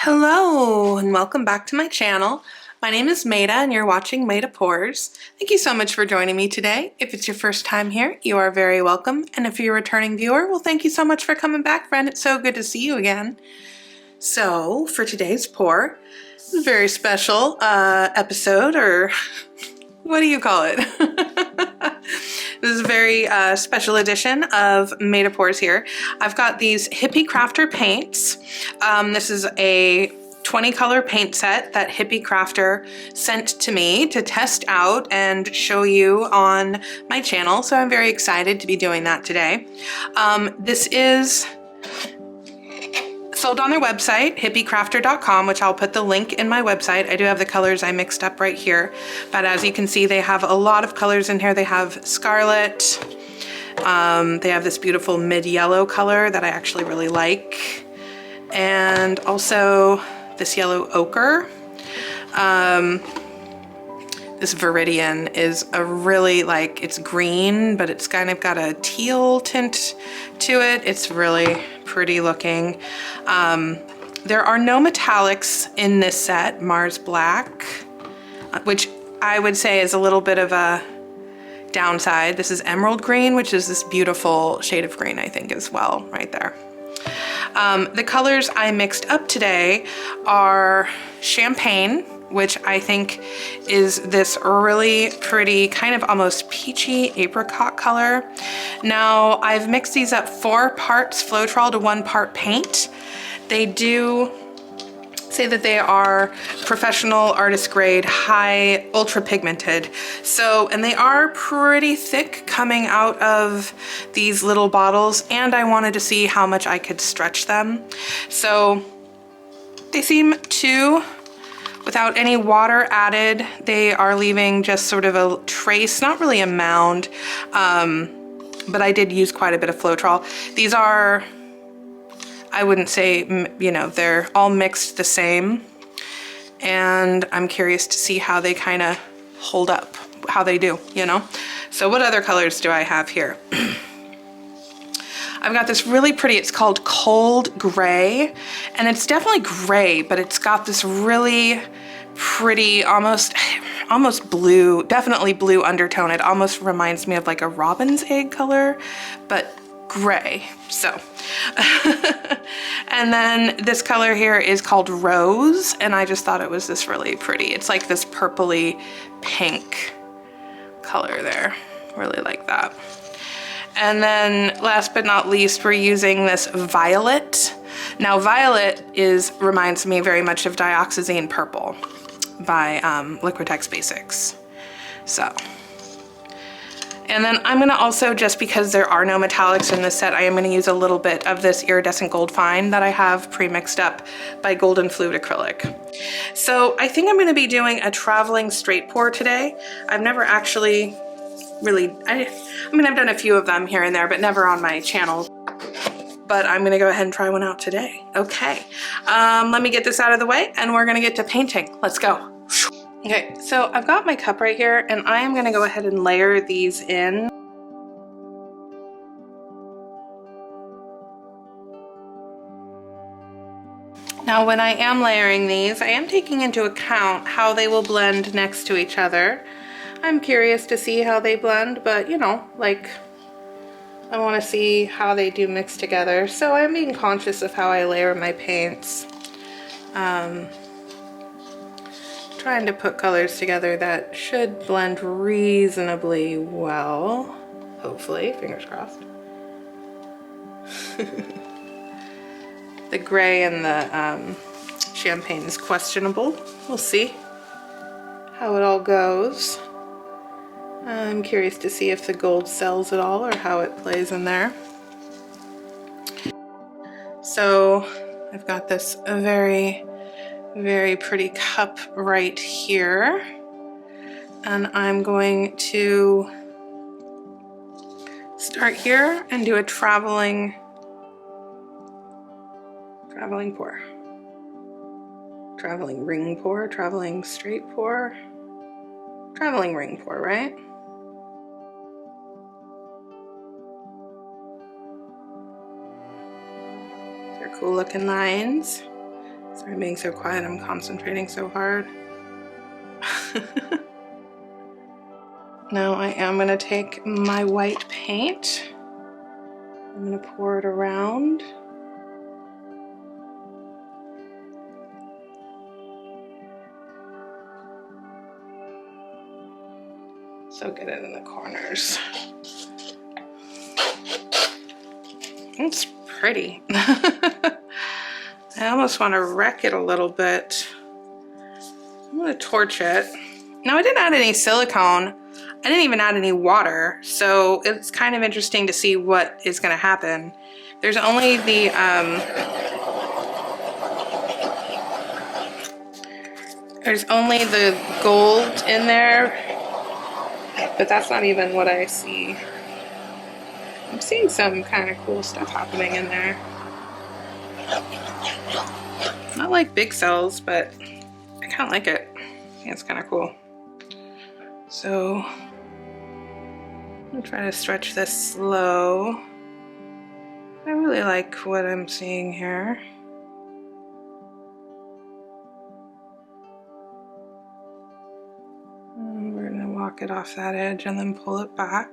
Hello and welcome back to my channel. My name is Maida and you're watching Maida Pours. Thank you so much for joining me today. If it's your first time here, you are very welcome. And if you're a returning viewer, well, thank you so much for coming back, friend. It's so good to see you again. So for today's pour, this is a very special episode, or what do you call it? This is a very special edition of Maida Pours here. I've got these Hippie Crafter paints. This is a 20 color paint set that Hippie Crafter sent to me to test out and show you on my channel. So I'm very excited to be doing that today. This is sold on their website, hippiecrafter.com, which I'll put the link in my website. I do have the colors I mixed up right here, but as you can see, they have a lot of colors in here. They have scarlet, they have this beautiful mid-yellow color that I actually really like, and also this yellow ochre. This Viridian is a really, like, it's green, but it's kind of got a teal tint to it. It's really pretty looking. There are no metallics in this set, Mars Black, which I would say is a little bit of a downside. This is Emerald Green, which is this beautiful shade of green, I think, as well, right there. The colors I mixed up today are Champagne, which I think is this really pretty kind of almost peachy apricot color. Now I've mixed these up 4 parts Floetrol to 1 part paint. They do say that they are professional artist grade, high, ultra pigmented. So, and they are pretty thick coming out of these little bottles, and I wanted to see how much I could stretch them. So they seem to, without any water added, they are leaving just sort of a trace, not really a mound, but I did use quite a bit of Floetrol. These are, I wouldn't say, you know, they're all mixed the same, and I'm curious to see how they kind of hold up, how they do, you know? So what other colors do I have here? I've got this really pretty, it's called Cold Gray, and it's definitely gray, but it's got this really pretty, almost blue, definitely blue undertone. It almost reminds me of like a robin's egg color, but gray, so. And then this color here is called Rose, and I just thought it was this really pretty. It's like this purpley pink color there. Really like that. And then last but not least, we're using this Violet. Now Violet reminds me very much of Dioxazine Purple by Liquitex Basics. So, and then I'm gonna also, just because there are no metallics in this set, I am gonna use a little bit of this Iridescent Gold Fine that I have pre-mixed up by Golden Fluid Acrylic. So I think I'm gonna be doing a traveling straight pour today. I've never actually really, I mean, I've done a few of them here and there, but never on my channel. But I'm gonna go ahead and try one out today. Okay, let me get this out of the way and we're gonna get to painting. Let's go. Okay, so I've got my cup right here and I am gonna go ahead and layer these in. Now when I am layering these, I am taking into account how they will blend next to each other. I'm curious to see how they blend, but you know, like, I want to see how they do mix together. So I'm being conscious of how I layer my paints. Trying to put colors together that should blend reasonably well. Hopefully, fingers crossed. The gray and the champagne is questionable. We'll see how it all goes. I'm curious to see if the gold sells at all or how it plays in there. So I've got this very, very pretty cup right here. And I'm going to start here and do a traveling pour. Traveling ring pour, traveling straight pour. Traveling ring pour, right? They're cool looking lines. So I'm being so quiet, I'm concentrating so hard. Now I am gonna take my white paint. I'm gonna pour it around. So get it in the corners. It's pretty. I almost want to wreck it a little bit. I'm gonna torch it. Now I didn't add any silicone. I didn't even add any water, so it's kind of interesting to see what is gonna happen. There's only the gold in there, but that's not even what I see. I'm seeing some kind of cool stuff happening in there. Not like big cells, but I kind of like it. I think it's kind of cool. So I'm gonna try to stretch this slow. I really like what I'm seeing here. And we're gonna walk it off that edge and then pull it back.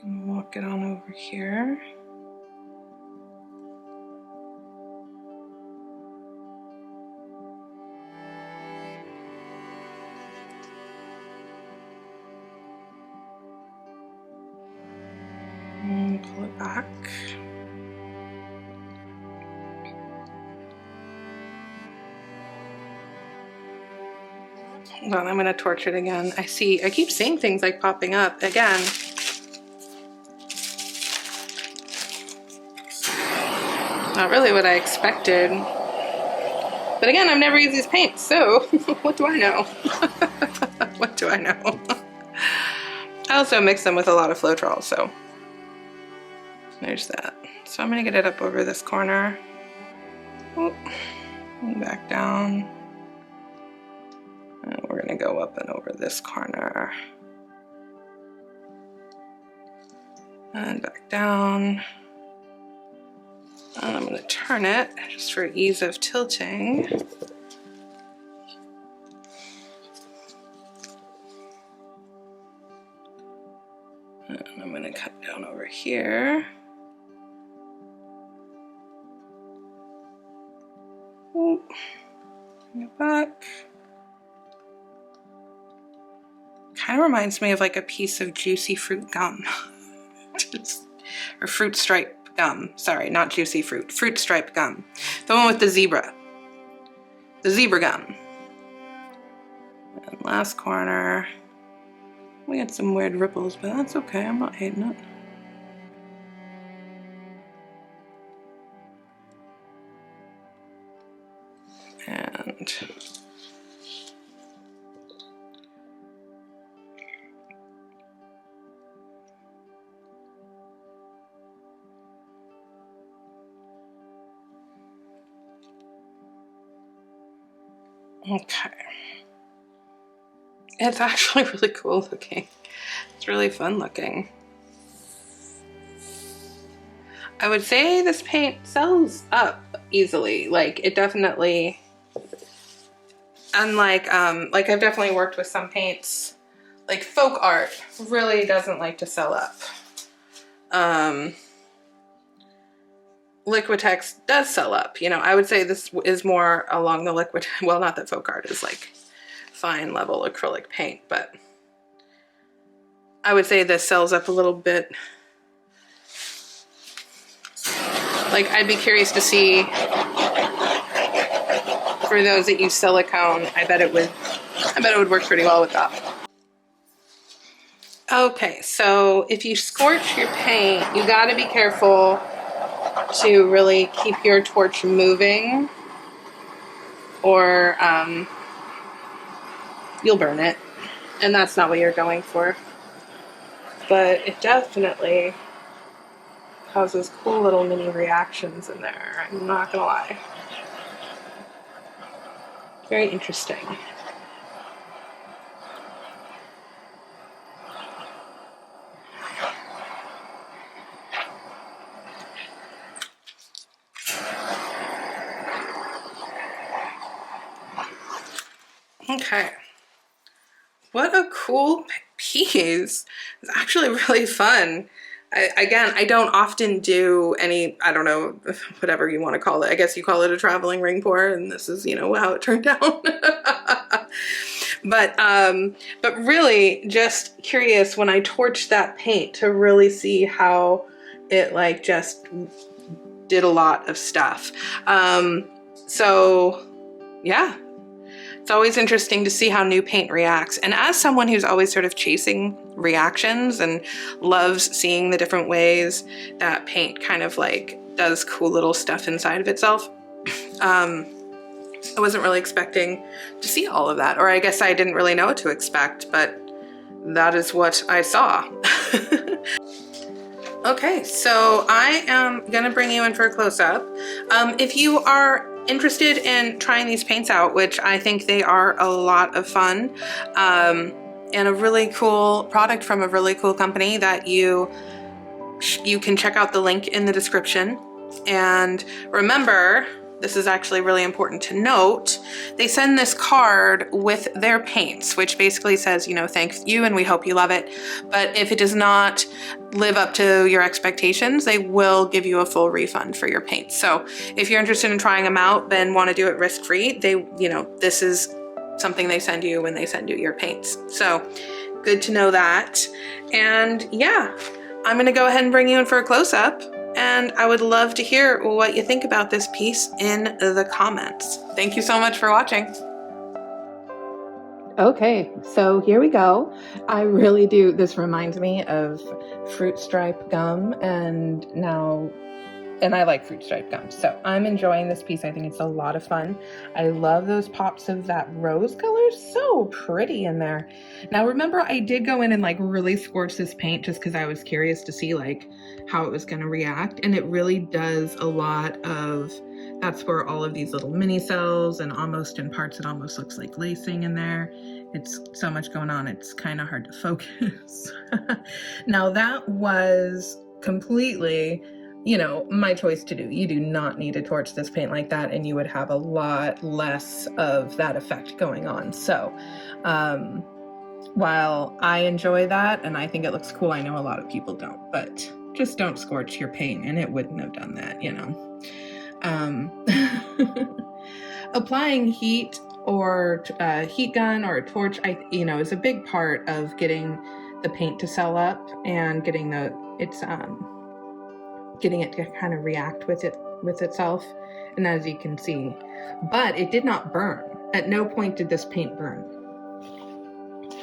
And walk it on over here. And pull it back. Hold on, I'm gonna torch it again. I keep seeing things like popping up again. Not really what I expected. But again, I've never used these paints, so what do I know? What do I know? I also mix them with a lot of Floetrol, so there's that. So I'm gonna get it up over this corner. Oh, and back down. And we're gonna go up and over this corner. And back down. And I'm gonna turn it just for ease of tilting. And I'm gonna cut down over here. Oh, bring it back. Kind of reminds me of like a piece of juicy fruit gum. Or fruit stripe gum. Sorry, not juicy fruit. Fruit stripe gum. The one with the zebra. The zebra gum. And last corner. We had some weird ripples, but that's okay. I'm not hating it. And okay. It's actually really cool looking. It's really fun looking. I would say this paint sells up easily. Like it definitely, unlike, like I've definitely worked with some paints, like folk art really doesn't like to sell up. Liquitex does sell up. You know, I would say this is more along the liquid, well, not that folk art is like fine level acrylic paint, but I would say this sells up a little bit. Like I'd be curious to see, for those that use silicone, I bet it would work pretty well with that. Okay, so if you scorch your paint, you gotta be careful to really keep your torch moving, or you'll burn it, and that's not what you're going for. But it definitely causes cool little mini reactions in there, I'm not gonna lie. Very interesting. Okay. What a cool piece. It's actually really fun. Again, I don't often do any, I don't know, whatever you want to call it. I guess you call it a traveling ring pour, and this is, you know, how it turned out. But really just curious when I torched that paint to really see how it like just did a lot of stuff. So yeah, it's always interesting to see how new paint reacts. And as someone who's always sort of chasing reactions and loves seeing the different ways that paint kind of like does cool little stuff inside of itself, I wasn't really expecting to see all of that, or I guess I didn't really know what to expect, but that is what I saw. Okay, so I am gonna bring you in for a close-up. If you are interested in trying these paints out, which I think they are a lot of fun, and a really cool product from a really cool company that you can check out the link in the description. And remember, this is actually really important to note, they send this card with their paints, which basically says, you know, thank you and we hope you love it. But if it does not live up to your expectations, they will give you a full refund for your paints. So if you're interested in trying them out, then want to do it risk-free, they, you know, this is something they send you when they send you your paints. So good to know that. And yeah, I'm gonna go ahead and bring you in for a close-up. And I would love to hear what you think about this piece in the comments. Thank you so much for watching. Okay, so here we go. I really do, this reminds me of Fruit Stripe gum, and I like Fruit Stripe gum, so I'm enjoying this piece. I think it's a lot of fun. I love those pops of that rose color, so pretty in there. Now remember, I did go in and like really scorch this paint just because I was curious to see like how it was going to react, and it really does a lot of, that's where all of these little mini cells, and almost in parts it almost looks like lacing in there. It's so much going on, it's kind of hard to focus. Now that was completely, you know, my choice to do. You do not need to torch this paint like that, and you would have a lot less of that effect going on. So while I enjoy that and I think it looks cool, I know a lot of people don't, but just don't scorch your paint, and it wouldn't have done that, you know. Applying heat or heat gun or a torch, you know, is a big part of getting the paint to cell up and getting getting it to kind of react with itself, and as you can see, but it did not burn. At no point did this paint burn,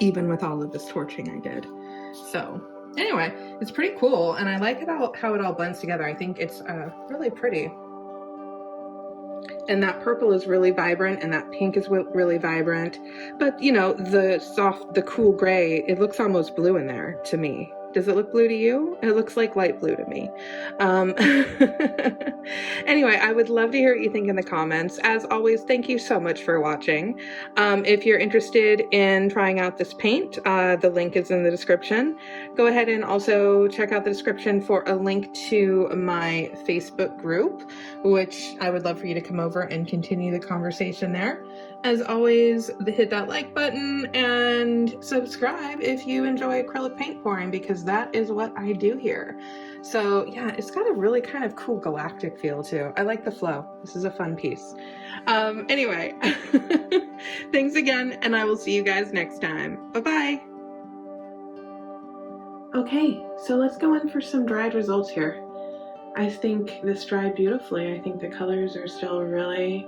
even with all of this torching I did. So anyway, it's pretty cool, and I like how it all blends together. I think it's really pretty. And that purple is really vibrant, and that pink is really vibrant. But you know, the cool gray, it looks almost blue in there to me. Does it look blue to you? It looks like light blue to me. Anyway, I would love to hear what you think in the comments. As always, thank you so much for watching. If you're interested in trying out this paint, the link is in the description. Go ahead and also check out the description for a link to my Facebook group, which I would love for you to come over and continue the conversation there. As always, hit that like button and subscribe if you enjoy acrylic paint pouring, because that is what I do here. So yeah, it's got a really kind of cool galactic feel too. I like the flow. This is a fun piece. Anyway, thanks again, and I will see you guys next time. Bye-bye. Okay, so let's go in for some dried results here. I think this dried beautifully. I think the colors are still really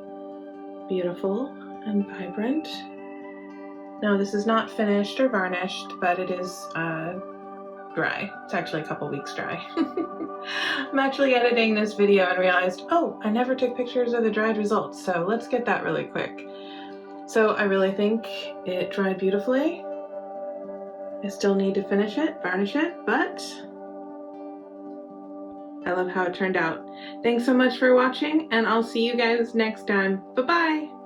beautiful and vibrant. Now this is not finished or varnished, but it is dry. It's actually a couple weeks dry. I'm actually editing this video and realized, oh, I never took pictures of the dried results, so let's get that really quick. So I really think it dried beautifully. I still need to finish it, varnish it, but I love how it turned out. Thanks so much for watching, and I'll see you guys next time. Bye-bye!